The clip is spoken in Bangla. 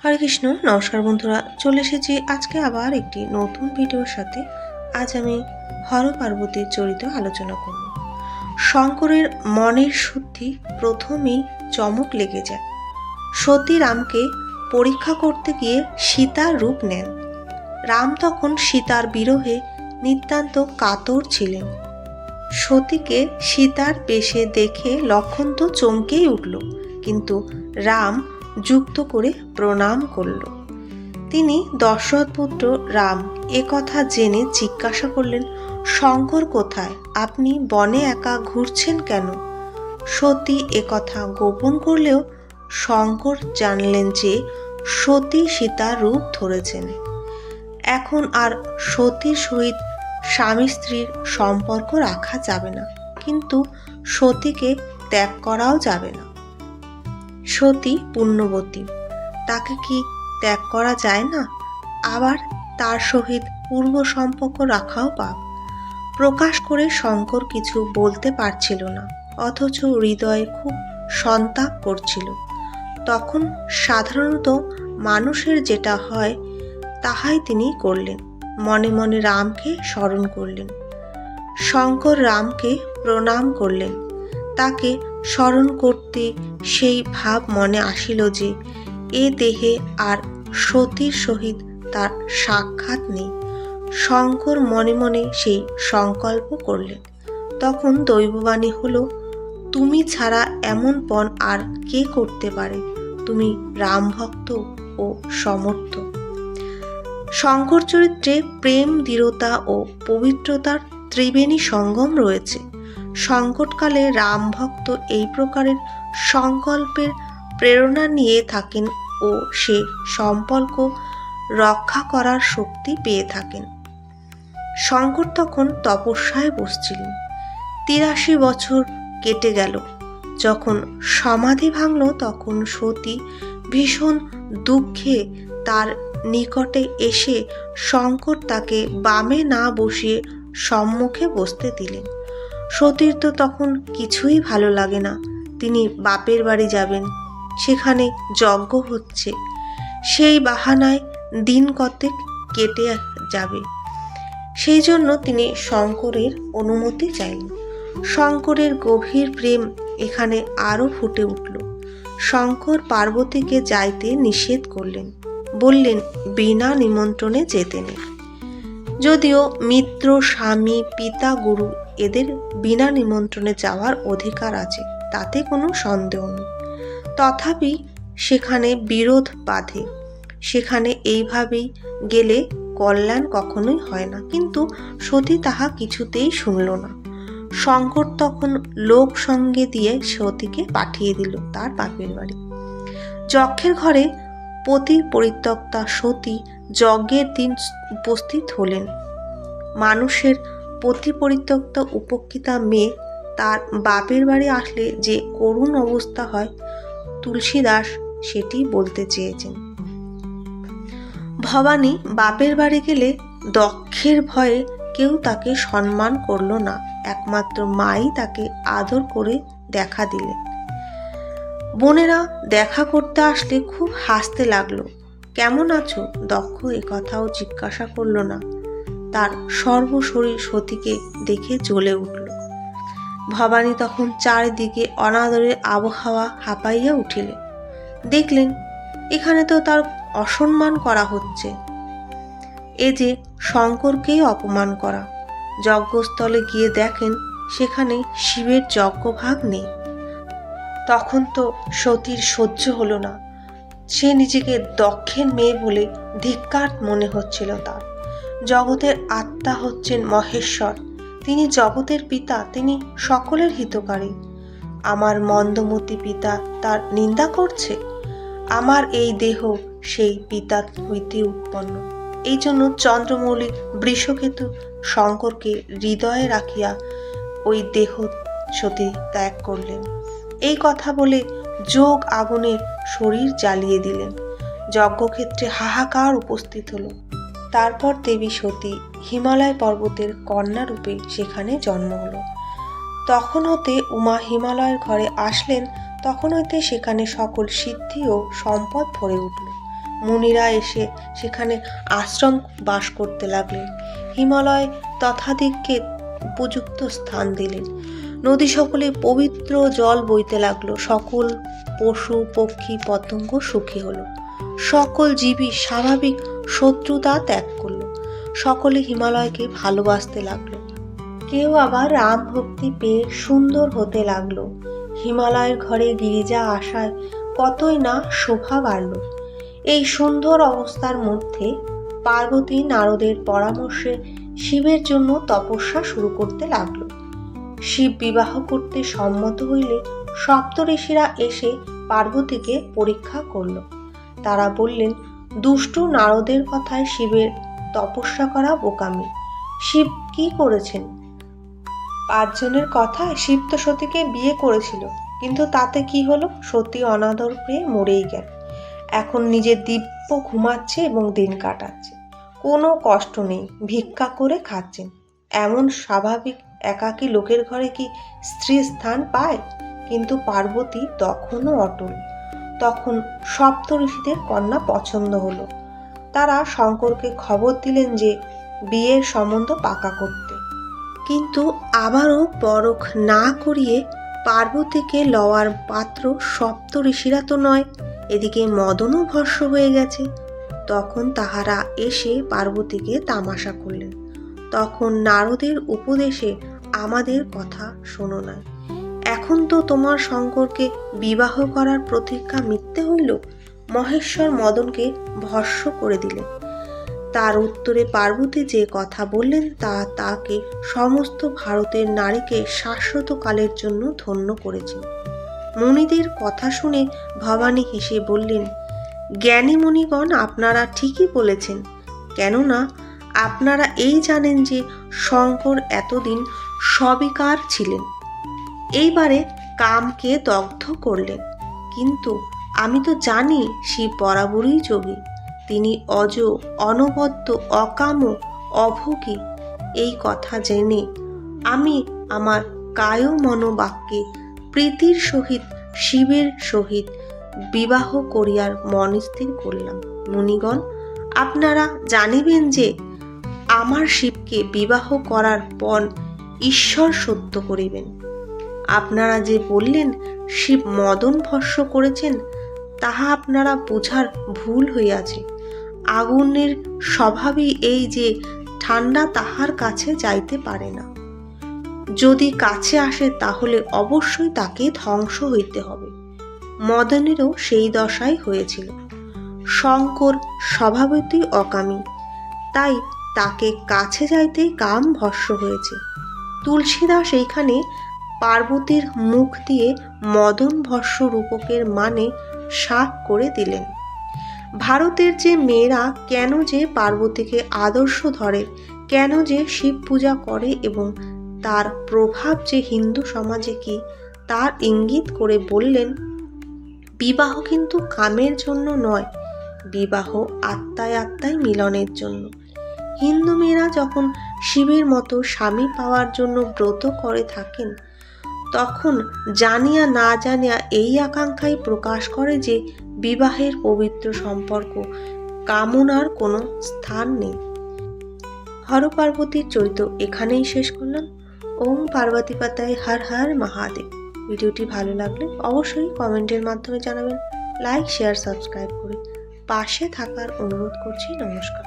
হরে কৃষ্ণ। নমস্কার বন্ধুরা, চলে এসেছি আজকে আবার একটি নতুন ভিডিওর সাথে। আজ আমি হর পার্বতীর চরিত্র আলোচনা করব। শঙ্করের মনের শুদ্ধি প্রথমেই চমক লেগে যায়। সতী রামকে পরীক্ষা করতে গিয়ে সীতার রূপ নেন। রাম তখন সীতার বিরহে নিতান্ত কাতর ছিলেন। সতীকে সীতার বেশে দেখে লক্ষ্মণ তো চমকেই উঠল, কিন্তু রাম যুক্ত করে প্রণাম করল। তিনি দশরথপুত্র রাম কথা জেনে জিজ্ঞাসা করলেন, শঙ্কর কোথায়? আপনি বনে একা ঘুরছেন কেন? সতী কথা গোপন করলেও শঙ্কর জানলেন যে সতী সীতার রূপ ধরেছেন। এখন আর সতীর সহিত স্বামী স্ত্রীর সম্পর্ক রাখা যাবে না, কিন্তু সতীকে ত্যাগ করাও যাবে না। সতী পুণ্যবতী, তাকে কি ত্যাগ করা যায় না? আবার তার সহিত পূর্ব সম্পর্ক রাখাও পাপ। প্রকাশ করে শঙ্কর কিছু বলতে পারছিল না, অথচ হৃদয়ে খুব সন্তাপ করছিল। তখন সাধারণত মানুষের যেটা হয় তাহাই তিনি করলেন। মনে মনে রামকে স্মরণ করলেন। শঙ্কর রামকে প্রণাম করলেন। তাকে স্মরণ করতে সেই ভাব মনে আসিল যে এ দেহে আর সতীর সহিত তার সাক্ষাৎ নেই। শঙ্কর মনে মনে সেই সংকল্প করলেন। তখন দৈববাণী হলো, তুমি ছাড়া এমন পণ আর কে করতে পারে? তুমি রামভক্ত ও সমর্থ। শঙ্কর চরিত্রে প্রেম, দৃঢ়তা ও পবিত্রতার ত্রিবেণী সঙ্গম রয়েছে। সংকটকালে রাম ভক্ত এই প্রকারের সংকল্পের প্রেরণা নিয়ে থাকেন ও সে সম্পর্ক রক্ষা করার শক্তি পেয়ে থাকেন। শঙ্কর তখন তপস্যায় বসছিলেন। ৮৩ বছর কেটে গেল। যখন সমাধি ভাঙল তখন সতী ভীষণ দুঃখে তার নিকটে এসে শঙ্কর তাকে বামে না বসিয়ে সম্মুখে বসতে দিলেন। সতীর তো তখন কিছুই ভালো লাগে না। তিনি বাপের বাড়ি যাবেন, সেখানে যজ্ঞ হচ্ছে, সেই বাহানায় দিন কতেক কেটে যাবে। সেই জন্য তিনি শঙ্করের অনুমতি চাইলেন। শঙ্করের গভীর প্রেম এখানে আরও ফুটে উঠল। শঙ্কর পার্বতীকে যাইতে নিষেধ করলেন, বললেন বিনা নিমন্ত্রণে যেতে নেই। যদিও মিত্র, স্বামী, পিতা, গুরু এদের বিনা নিমন্ত্রণে যাওয়ার অধিকার আছে, তাতে কোনো সন্দেহ নেই। তথাপি সেখানে বিরোধ বাধে। সেখানে এইভাবেই গেলে কল্যাণ কখনোই হয় না। কিন্তু সতী তাহা কিছুতেই শুনল না। শঙ্কর তখন লোক সঙ্গে দিয়ে সতীকে পাঠিয়ে দিল তার বাপের বাড়ি। যজ্ঞের ঘরে পতি পরিত্যক্তা সতী যজ্ঞের দিন উপস্থিত হলেন। মানুষের পতি পরিত্যক্ত উপেক্ষিতা মেয়ে তার বাপের বাড়ি আসলে যে করুণ অবস্থা হয়, তুলসীদাস সেটি বলতে চেয়েছেন। ভবানী বাপের বাড়ি গেলে দক্ষের ভয়ে কেউ তাকে সম্মান করল না। একমাত্র মাই তাকে আদর করে দেখা দিলেন। বোনেরা দেখা করতে আসলে খুব হাসতে লাগলো। কেমন আছো? দক্ষ কথাও জিজ্ঞাসা করল না। তার সর্বশরীর সতীকে দেখে জ্বলে উঠল। ভবানী তখন চারিদিকে অনাদরের আবহাওয়া হাঁপাইয়া উঠিলেন। দেখলেন এখানে তো তার অসম্মান করা হচ্ছে। এ যে শঙ্করকেই অপমান করা। যজ্ঞস্থলে গিয়ে দেখেন সেখানে শিবের যজ্ঞভাগ নেই। তখন তো সতীর সহ্য হলো না। সে নিজেকে দক্ষের মেয়ে বলে ধিক্কার মনে হচ্ছিল তার। জগতের আত্মা হচ্ছেন মহেশ্বর, তিনি জগতের পিতা, তিনি সকলের হিতকারী। আমার মন্দমতি পিতা তার নিন্দা করছে। আমার এই দেহ সেই পিতার হইতে উৎপন্ন। এই জন্য চন্দ্রমৌলি বৃষকেতু শঙ্করকে হৃদয়ে রাখিয়া ওই দেহ সতী ত্যাগ করলেন। এই কথা বলে যোগ আগুনের শরীর জ্বালিয়ে দিলেন। যজ্ঞক্ষেত্রে হাহাকার উপস্থিত হলো। তারপর দেবী সতী হিমালয় পর্বতের কন্যা রূপে সেখানে জন্ম হলো। তখন হতে উমা হিমালয়ের ঘরে আসলেন। তখন হইতে সেখানে সকল সিদ্ধি ও সম্পদ ভরে উঠল। মুনিরা এসে সেখানে আশ্রম বাস করতে লাগলেন। হিমালয় তথাদিককে উপযুক্ত স্থান দিলেন। নদী সকলে পবিত্র জল বইতে লাগলো। সকল পশু পক্ষী পতঙ্গ সুখী হলো। সকল জীবী স্বাভাবিক শত্রুতা ত্যাগ করলো। সকলে হিমালয়কে ভালোবাসতে লাগলো। কেউ আবার রাম ভক্তি পেয়ে সুন্দর হতে লাগলো। হিমালয়ের ঘরে গিরিজা আসায় কতই না শোভা বাড়ল। এই সুন্দর অবস্থার মধ্যে পার্বতী নারদের পরামর্শে শিবের জন্য তপস্যা শুরু করতে লাগলো। শিব বিবাহ করতে সম্মত হইলে সপ্তঋষিরা এসে পার্বতীকে পরীক্ষা করল। তারা বললেন, দুষ্টু নারদের কথায় শিবের তপস্যা করা বোকামি। শিব কি করেছেন? 5 জনের কথায় শিব তো সতীকে বিয়ে করেছিল, কিন্তু তাতে কি হলো? সতী অনাদর পেয়ে মরেই গেল। এখন নিজের দিব্য ঘুমাচ্ছে এবং দিন কাটাচ্ছে, কোনো কষ্ট নেই, ভিক্ষা করে খাচ্ছেন। এমন স্বাভাবিক একাকী লোকের ঘরে কি স্ত্রী স্থান পায়? কিন্তু পার্বতী তখনও অটল। তখন সপ্তঋষিদের কন্যা পছন্দ হলো। তারা শঙ্করকে খবর দিলেন যে বিয়ের সম্বন্ধ পাকা করতে। কিন্তু আবারও পরখ না করিয়ে পার্বতীকে লওয়ার পাত্র সপ্তঋষিরা তো নয়, এদিকে মদনও ভস্ম হয়ে গেছে। তখন তাহারা এসে পার্বতীকে তামাশা করলেন। তখন নারদের উপদেশে আমাদের কথা শোনো না। এখন তো তোমার শঙ্করকে বিবাহ করার প্রতিজ্ঞা মিথ্যে হইল। মহেশ্বর মদনকে ভস্ম করে দিলেন। তার উত্তরে পার্বতী যে কথা বললেন তাকে সমস্ত ভারতের নারীকে শাশ্বত কালের জন্য ধন্য করেছেন। মুনিদের কথা শুনে ভবানী হেসে বললেন, জ্ঞানী মুনিগণ, আপনারা ঠিকই বলেছেন। কেননা আপনারা এই জানেন যে শঙ্কর এতদিন সবিকার ছিলেন, এইবারে কামকে দগ্ধ করলেন। কিন্তু আমি তো জানি শিব বরাবরই যোগী। তিনি অজ, অনবদ্য, অকাম, অভোগী। এই কথা জেনে আমি আমার কায় মনোবাক্যে প্রীতির সহিত শিবের সহিত বিবাহ করিয়ার মন স্থির করলাম। মুনিগণ, আপনারা জানিবেন যে আমার শিবকে বিবাহ করার পর ঈশ্বর সত্য করিবেন। আপনারা যে বললেন শিব মদন ভস্ম করেছেন, তাহা আপনারা বোঝার ভুল হইয়াছে। আগুনের স্বভাবই এই যে ঠান্ডা তাহার কাছে যাইতে পারে না। যদি কাছে আসে তাহলে অবশ্যই তাকে ধ্বংস হইতে হবে। মদনেরও সেই দশাই হয়েছিল। শঙ্কর স্বভাবতই অকামী, তাই তাকে কাছে যাইতে কাম ভস্ম হয়েছে। তুলসীদাস এইখানে পার্বতীর মুখ দিয়ে মদন ভস্ম রূপকের মানে সাফ করে দিলেন। ভারতের যে মেয়েরা কেন যে পার্বতীকে আদর্শ ধরে, কেন যে শিব পূজা করে এবং তার প্রভাব যে হিন্দু সমাজে কি, তার ইঙ্গিত করে বললেন, বিবাহ কিন্তু কামের জন্য নয়, বিবাহ আত্মায় আত্মায় মিলনের জন্য। হিন্দু মেয়েরা যখন শিবের মতো স্বামী পাওয়ার জন্য ব্রত করে থাকেন, তখন জানিয়া না জানিয়া এই আকাঙ্ক্ষাই প্রকাশ করে যে বিবাহের পবিত্র সম্পর্ক কামনার কোনো স্থান নেই। হর পার্বতীর চরিত্র এখানেই শেষ করলাম। ওম পার্বতী পাতায় হর হর মহাদেব। ভিডিওটি ভালো লাগলে অবশ্যই কমেন্টের মাধ্যমে জানাবেন। লাইক, শেয়ার, সাবস্ক্রাইব করে পাশে থাকার অনুরোধ করছি। নমস্কার।